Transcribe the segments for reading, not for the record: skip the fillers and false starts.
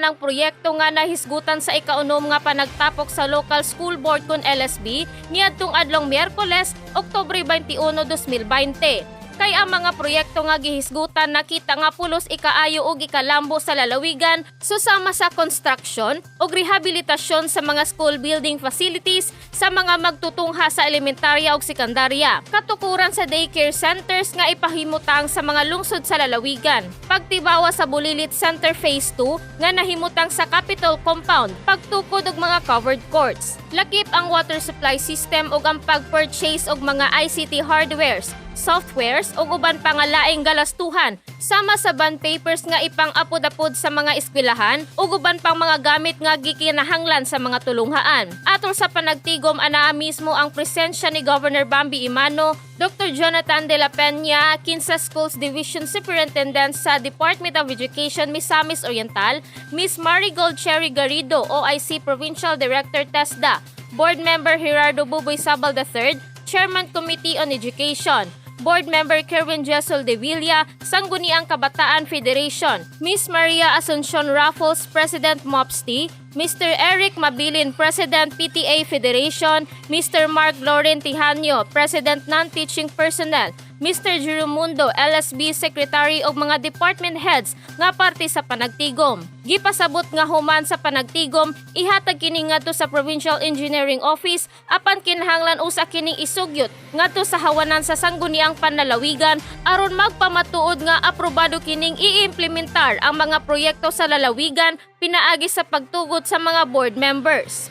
ng proyekto nga nahisgutan sa ikaunom nga panagtapok sa Local School Board kon LSB niadtong adlong Miyerkules, Oktubre 21, 2020. Kay ang mga proyekto nga gihisgutan nakita nga pulos ikaayo ug ikalambo sa lalawigan susama sa construction ug rehabilitasyon sa mga school building facilities sa mga magtutungha sa elementarya ug sekundarya. Katukuran sa daycare centers nga ipahimutang sa mga lungsod sa lalawigan. Pagtibawa sa Bulilit Center Phase 2 nga nahimutang sa Capitol Compound, pagtukod og mga covered courts. Lakip ang water supply system ug ang pag-purchase og mga ICT hardwares, softwares ug uban pa nga laing galastuhan sama sa bond papers nga ipang-apod-apod sa mga eskwelahan ug uban pang mga gamit nga gikinahanglan sa mga tulunghaan. Atol sa panagtigom anaa mismo ang presensya ni Governor Bambi Imano, Dr. Jonathan de la Peña, Kinsa Schools Division Superintendent sa Department of Education Misamis Oriental, Miss Marigold Cherry Garrido, OIC Provincial Director TESDA, Board Member Gerardo Buboy Sabal III, Chairman Committee on Education, Board Member Kerwin Jesol de Villa, Sangguniang Kabataan Federation, Miss Maria Asuncion Raffles, President MOPST, Mr. Eric Mabilin, President PTA Federation, Mr. Mark Loren Tijanio, President Non-Teaching Personnel, Mr. Jerumundo, LSB Secretary ug mga department heads nga parte sa panagtigom. Gipasabot nga human sa panagtigom, ihatag kini ngadto sa Provincial Engineering Office apan kinahanglan usa kining isugyot ngadto sa hawanan sa sangguniang panlalawigan aron magpamatuod nga aprobado kining iimplementar ang mga proyekto sa lalawigan pinaagi sa pagtugod sa mga board members.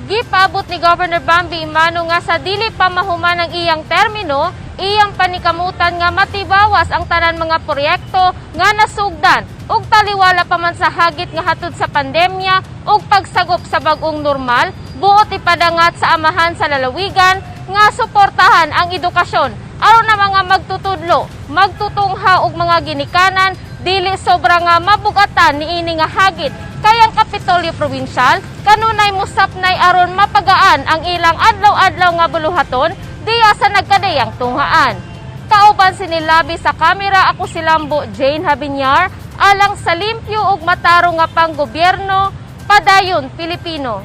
Gipabot ni Governor Bambi Imano nga sa dili pa mahuman ang iyang termino, iyang panikamutan nga matibawas ang tanan mga proyekto nga nasugdan ug taliwala pa man sa hagit nga hatod sa pandemya ug pagsagop sa bag-ong normal, buot ipadangat sa amahan sa lalawigan nga suportahan ang edukasyon aron na mga magtutudlo, magtutungha og mga ginikanan dili sobra nga mabugatan niini nga hagit kayang Kapitolyo Provincial kanunay musapnay aron mapagaan ang ilang adlaw-adlaw nga buluhaton diya sa nagkadayang tunghaan. Kauban sinilabi sa kamera ako si Lambo Jane Habinyar alang sa limpyo ug matarong nga panggobyerno padayon Pilipino.